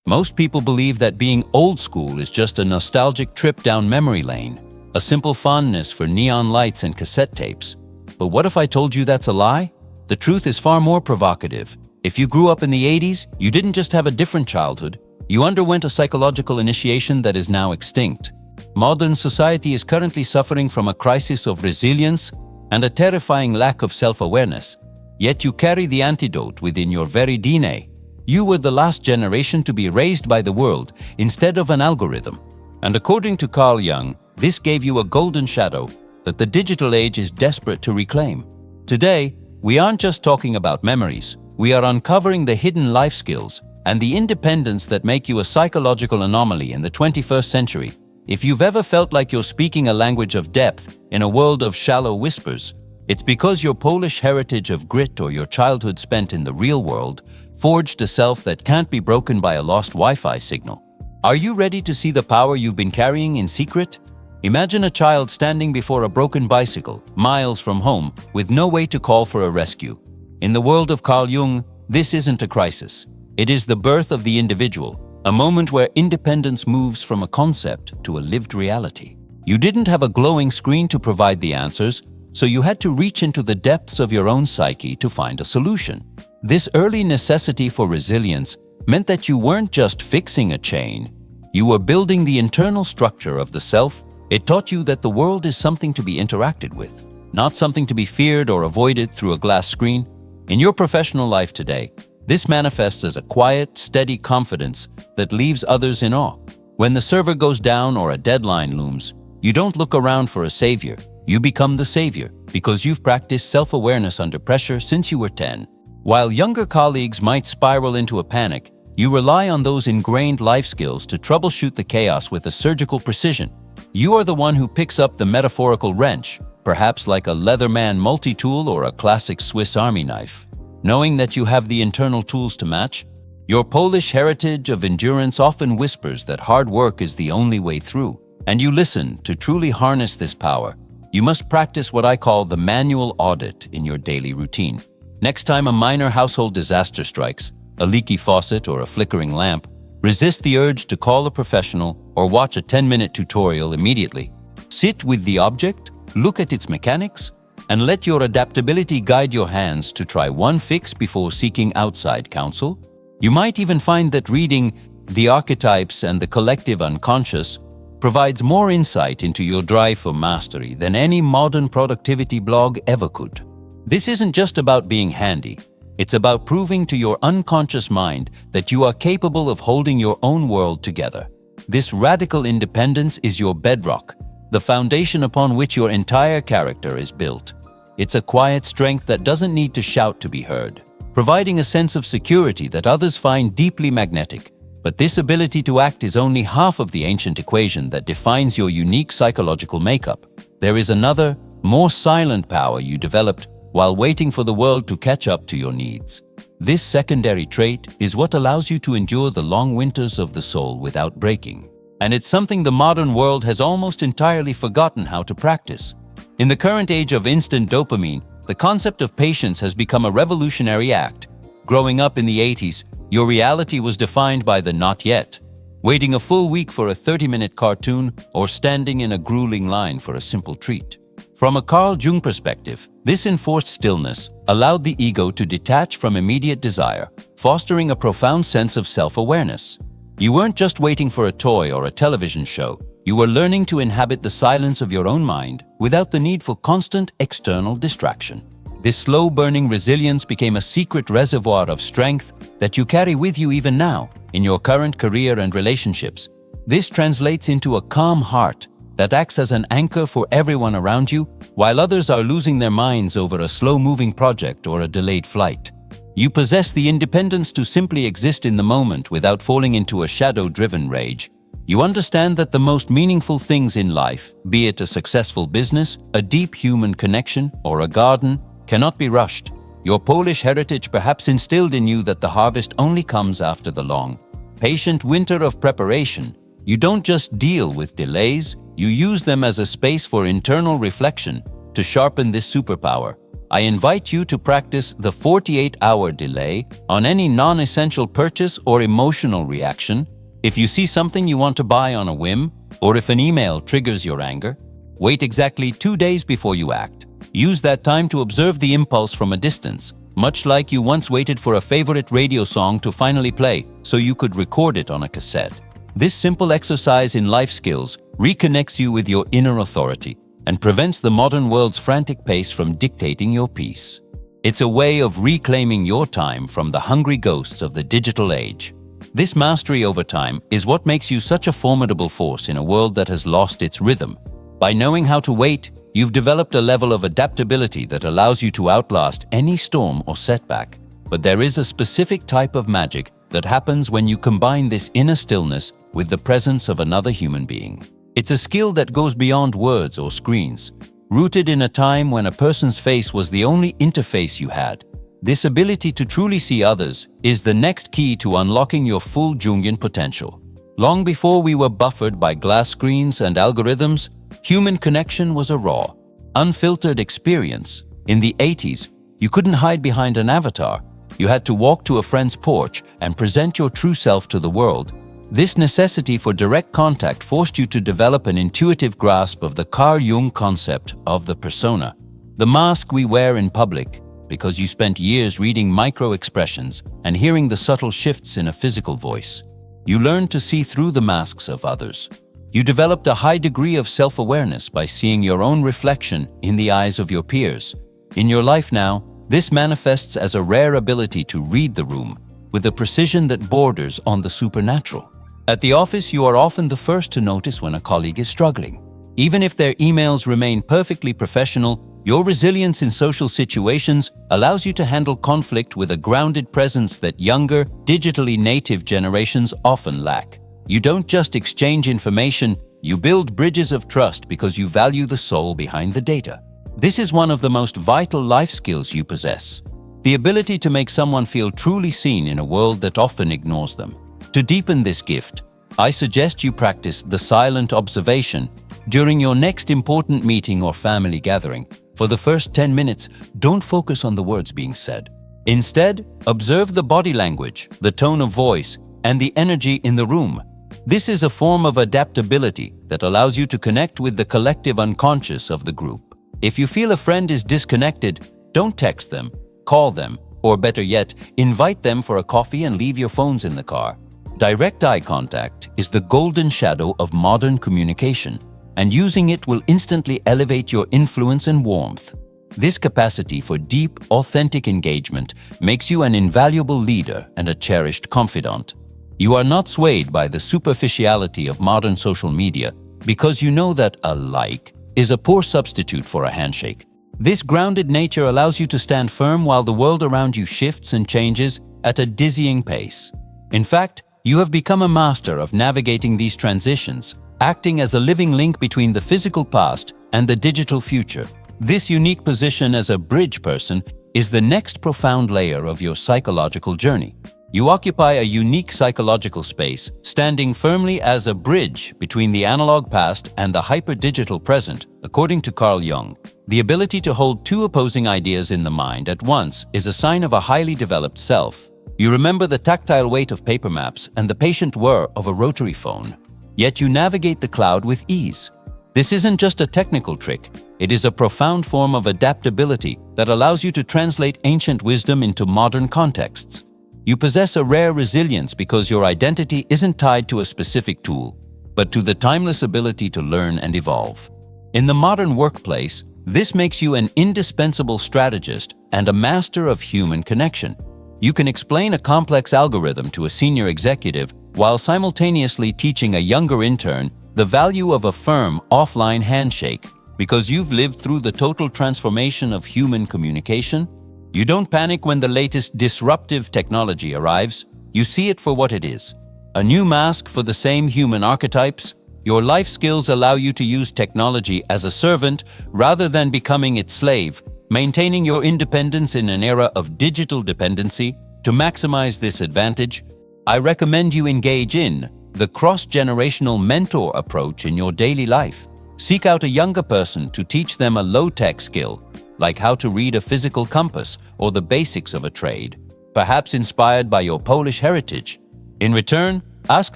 Most people believe that being old school is just a nostalgic trip down memory lane, a simple fondness for neon lights and cassette tapes. But what if I told you that's a lie? The truth is far more provocative. If you grew up in the 80s, you didn't just have a different childhood, you underwent a psychological initiation that is now extinct. Modern society is currently suffering from a crisis of resilience and a terrifying lack of self-awareness. Yet you carry the antidote within your very DNA. You were the last generation to be raised by the world instead of an algorithm. And according to Carl Jung, this gave you a golden shadow that the digital age is desperate to reclaim. Today, we aren't just talking about memories. We are uncovering the hidden life skills and the independence that make you a psychological anomaly in the 21st century. If you've ever felt like you're speaking a language of depth in a world of shallow whispers, it's because your Polish heritage of grit or your childhood spent in the real world forged a self that can't be broken by a lost Wi-Fi signal. Are you ready to see the power you've been carrying in secret? Imagine a child standing before a broken bicycle, miles from home, with no way to call for a rescue. In the world of Carl Jung, this isn't a crisis. It is the birth of the individual, a moment where independence moves from a concept to a lived reality. You didn't have a glowing screen to provide the answers, so you had to reach into the depths of your own psyche to find a solution. This early necessity for resilience meant that you weren't just fixing a chain, you were building the internal structure of the self. It taught you that the world is something to be interacted with, not something to be feared or avoided through a glass screen. In your professional life today, this manifests as a quiet, steady confidence that leaves others in awe. When the server goes down or a deadline looms, you don't look around for a savior. You become the savior because you've practiced self-awareness under pressure since you were 10. While younger colleagues might spiral into a panic, you rely on those ingrained life skills to troubleshoot the chaos with a surgical precision. You are the one who picks up the metaphorical wrench, perhaps like a Leatherman multi-tool or a classic Swiss Army knife. Knowing that you have the internal tools to match, your Polish heritage of endurance often whispers that hard work is the only way through. And you listen. To truly harness this power, you must practice what I call the manual audit in your daily routine. Next time a minor household disaster strikes, a leaky faucet or a flickering lamp, resist the urge to call a professional or watch a 10-minute tutorial immediately. Sit with the object, look at its mechanics, and let your adaptability guide your hands to try one fix before seeking outside counsel. You might even find that reading The Archetypes and the Collective Unconscious provides more insight into your drive for mastery than any modern productivity blog ever could. This isn't just about being handy. It's about proving to your unconscious mind that you are capable of holding your own world together. This radical independence is your bedrock, the foundation upon which your entire character is built. It's a quiet strength that doesn't need to shout to be heard, providing a sense of security that others find deeply magnetic. But this ability to act is only half of the ancient equation that defines your unique psychological makeup. There is another, more silent power you developed while waiting for the world to catch up to your needs. This secondary trait is what allows you to endure the long winters of the soul without breaking. And it's something the modern world has almost entirely forgotten how to practice. In the current age of instant dopamine, the concept of patience has become a revolutionary act. Growing up in the 80s, your reality was defined by the not yet, waiting a full week for a 30-minute cartoon or standing in a grueling line for a simple treat. From a Carl Jung perspective, this enforced stillness allowed the ego to detach from immediate desire, fostering a profound sense of self-awareness. You weren't just waiting for a toy or a television show. You were learning to inhabit the silence of your own mind without the need for constant external distraction. This slow-burning resilience became a secret reservoir of strength that you carry with you even now in your current career and relationships. This translates into a calm heart that acts as an anchor for everyone around you, while others are losing their minds over a slow-moving project or a delayed flight. You possess the independence to simply exist in the moment without falling into a shadow-driven rage. You understand that the most meaningful things in life, be it a successful business, a deep human connection, or a garden, cannot be rushed. Your Polish heritage perhaps instilled in you that the harvest only comes after the long, patient winter of preparation. You don't just deal with delays, you use them as a space for internal reflection to sharpen this superpower. I invite you to practice the 48-hour delay on any non-essential purchase or emotional reaction. If you see something you want to buy on a whim, or if an email triggers your anger, wait exactly 2 days before you act. Use that time to observe the impulse from a distance, much like you once waited for a favorite radio song to finally play so you could record it on a cassette. This simple exercise in life skills reconnects you with your inner authority and prevents the modern world's frantic pace from dictating your peace. It's a way of reclaiming your time from the hungry ghosts of the digital age. This mastery over time is what makes you such a formidable force in a world that has lost its rhythm. By knowing how to wait, you've developed a level of adaptability that allows you to outlast any storm or setback. But there is a specific type of magic that happens when you combine this inner stillness with the presence of another human being. It's a skill that goes beyond words or screens, rooted in a time when a person's face was the only interface you had. This ability to truly see others is the next key to unlocking your full Jungian potential. Long before we were buffered by glass screens and algorithms, human connection was a raw, unfiltered experience. In the 80s, you couldn't hide behind an avatar. You had to walk to a friend's porch and present your true self to the world. This necessity for direct contact forced you to develop an intuitive grasp of the Carl Jung concept of the persona, the mask we wear in public, because you spent years reading micro-expressions and hearing the subtle shifts in a physical voice. You learned to see through the masks of others. You developed a high degree of self-awareness by seeing your own reflection in the eyes of your peers. In your life now, this manifests as a rare ability to read the room with a precision that borders on the supernatural. At the office, you are often the first to notice when a colleague is struggling. Even if their emails remain perfectly professional, your resilience in social situations allows you to handle conflict with a grounded presence that younger, digitally native generations often lack. You don't just exchange information, you build bridges of trust because you value the soul behind the data. This is one of the most vital life skills you possess, the ability to make someone feel truly seen in a world that often ignores them. To deepen this gift, I suggest you practice the silent observation during your next important meeting or family gathering. For the first 10 minutes, don't focus on the words being said. Instead, observe the body language, the tone of voice, and the energy in the room. This is a form of adaptability that allows you to connect with the collective unconscious of the group. If you feel a friend is disconnected, don't text them, call them, or better yet, invite them for a coffee and leave your phones in the car. Direct eye contact is the golden shadow of modern communication, and using it will instantly elevate your influence and warmth. This capacity for deep, authentic engagement makes you an invaluable leader and a cherished confidant. You are not swayed by the superficiality of modern social media because you know that a like is a poor substitute for a handshake. This grounded nature allows you to stand firm while the world around you shifts and changes at a dizzying pace. In fact, you have become a master of navigating these transitions, acting as a living link between the physical past and the digital future. This unique position as a bridge person is the next profound layer of your psychological journey. You occupy a unique psychological space, standing firmly as a bridge between the analog past and the hyper-digital present, according to Carl Jung. The ability to hold two opposing ideas in the mind at once is a sign of a highly developed self. You remember the tactile weight of paper maps and the patient whir of a rotary phone. Yet you navigate the cloud with ease. This isn't just a technical trick, it is a profound form of adaptability that allows you to translate ancient wisdom into modern contexts. You possess a rare resilience because your identity isn't tied to a specific tool, but to the timeless ability to learn and evolve. In the modern workplace, this makes you an indispensable strategist and a master of human connection. You can explain a complex algorithm to a senior executive while simultaneously teaching a younger intern the value of a firm, offline handshake. Because you've lived through the total transformation of human communication, you don't panic when the latest disruptive technology arrives. You see it for what it is. A new mask for the same human archetypes. Your life skills allow you to use technology as a servant rather than becoming its slave, maintaining your independence in an era of digital dependency. To maximize this advantage, I recommend you engage in the cross-generational mentor approach in your daily life. Seek out a younger person to teach them a low-tech skill, like how to read a physical compass or the basics of a trade, perhaps inspired by your Polish heritage. In return, ask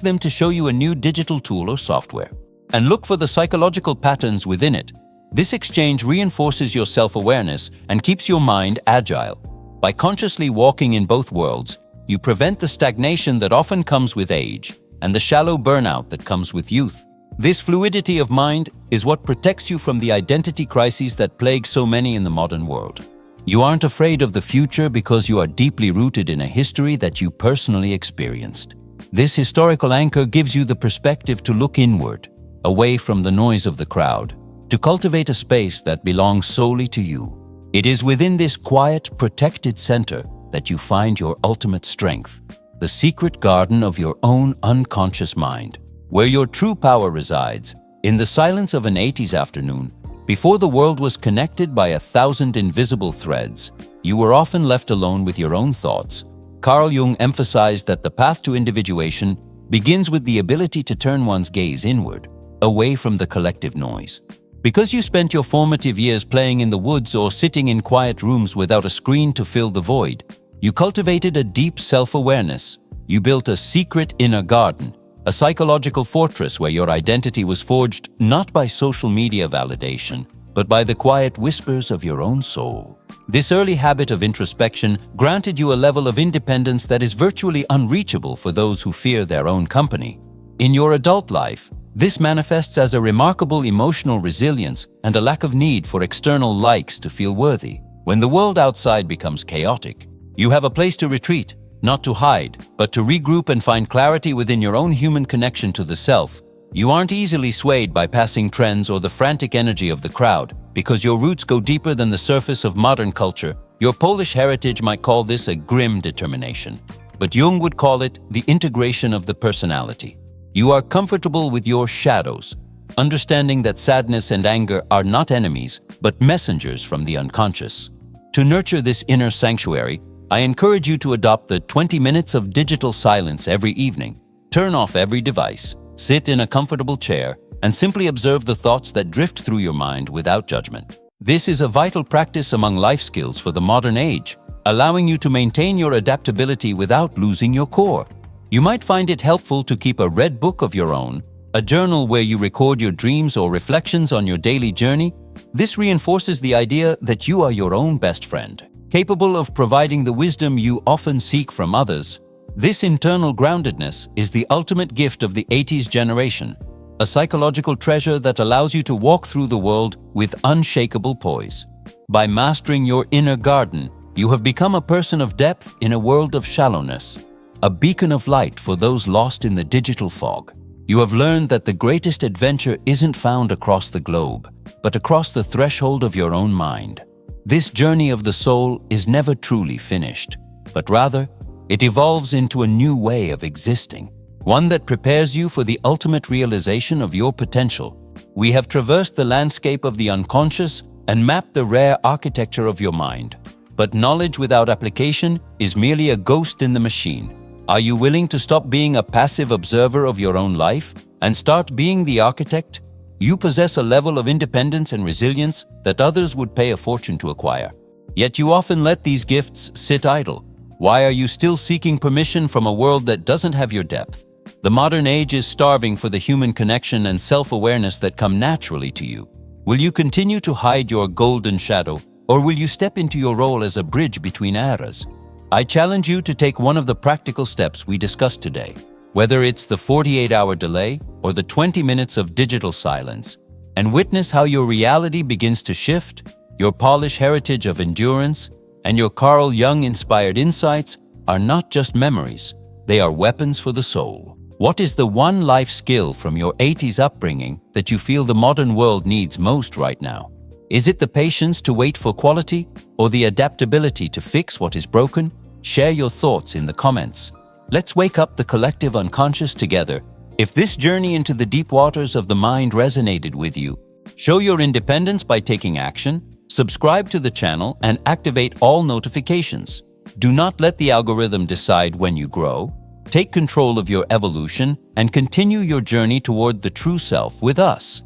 them to show you a new digital tool or software, and look for the psychological patterns within it. This exchange reinforces your self-awareness and keeps your mind agile. By consciously walking in both worlds, you prevent the stagnation that often comes with age and the shallow burnout that comes with youth. This fluidity of mind is what protects you from the identity crises that plague so many in the modern world. You aren't afraid of the future because you are deeply rooted in a history that you personally experienced. This historical anchor gives you the perspective to look inward, away from the noise of the crowd, to cultivate a space that belongs solely to you. It is within this quiet, protected center that you find your ultimate strength, the secret garden of your own unconscious mind, where your true power resides. In the silence of an 80s afternoon, before the world was connected by 1,000 invisible threads, you were often left alone with your own thoughts. Carl Jung emphasized that the path to individuation begins with the ability to turn one's gaze inward, away from the collective noise. Because you spent your formative years playing in the woods or sitting in quiet rooms without a screen to fill the void, you cultivated a deep self-awareness. You built a secret inner garden, a psychological fortress where your identity was forged not by social media validation, but by the quiet whispers of your own soul. This early habit of introspection granted you a level of independence that is virtually unreachable for those who fear their own company. In your adult life, this manifests as a remarkable emotional resilience and a lack of need for external likes to feel worthy. When the world outside becomes chaotic, you have a place to retreat, not to hide, but to regroup and find clarity within your own human connection to the self. You aren't easily swayed by passing trends or the frantic energy of the crowd, because your roots go deeper than the surface of modern culture. Your Polish heritage might call this a grim determination, but Jung would call it the integration of the personality. You are comfortable with your shadows, understanding that sadness and anger are not enemies, but messengers from the unconscious. To nurture this inner sanctuary, I encourage you to adopt the 20 minutes of digital silence every evening. Turn off every device, sit in a comfortable chair, and simply observe the thoughts that drift through your mind without judgment. This is a vital practice among life skills for the modern age, allowing you to maintain your adaptability without losing your core. You might find it helpful to keep a red book of your own, a journal where you record your dreams or reflections on your daily journey. This reinforces the idea that you are your own best friend, capable of providing the wisdom you often seek from others. This internal groundedness is the ultimate gift of the 80s generation, a psychological treasure that allows you to walk through the world with unshakable poise. By mastering your inner garden, you have become a person of depth in a world of shallowness, a beacon of light for those lost in the digital fog. You have learned that the greatest adventure isn't found across the globe, but across the threshold of your own mind. This journey of the soul is never truly finished, but rather, it evolves into a new way of existing, one that prepares you for the ultimate realization of your potential. We have traversed the landscape of the unconscious and mapped the rare architecture of your mind. But knowledge without application is merely a ghost in the machine. Are you willing to stop being a passive observer of your own life and start being the architect? You possess a level of independence and resilience that others would pay a fortune to acquire. Yet you often let these gifts sit idle. Why are you still seeking permission from a world that doesn't have your depth? The modern age is starving for the human connection and self-awareness that come naturally to you. Will you continue to hide your golden shadow, or will you step into your role as a bridge between eras? I challenge you to take one of the practical steps we discussed today, whether it's the 48-hour delay or the 20 minutes of digital silence, and witness how your reality begins to shift. Your Polish heritage of endurance and your Carl Jung-inspired insights are not just memories, they are weapons for the soul. What is the one life skill from your 80s upbringing that you feel the modern world needs most right now? Is it the patience to wait for quality or the adaptability to fix what is broken? Share your thoughts in the comments. Let's wake up the collective unconscious together. If this journey into the deep waters of the mind resonated with you, show your independence by taking action, subscribe to the channel, and activate all notifications. Do not let the algorithm decide when you grow. Take control of your evolution and continue your journey toward the true self with us.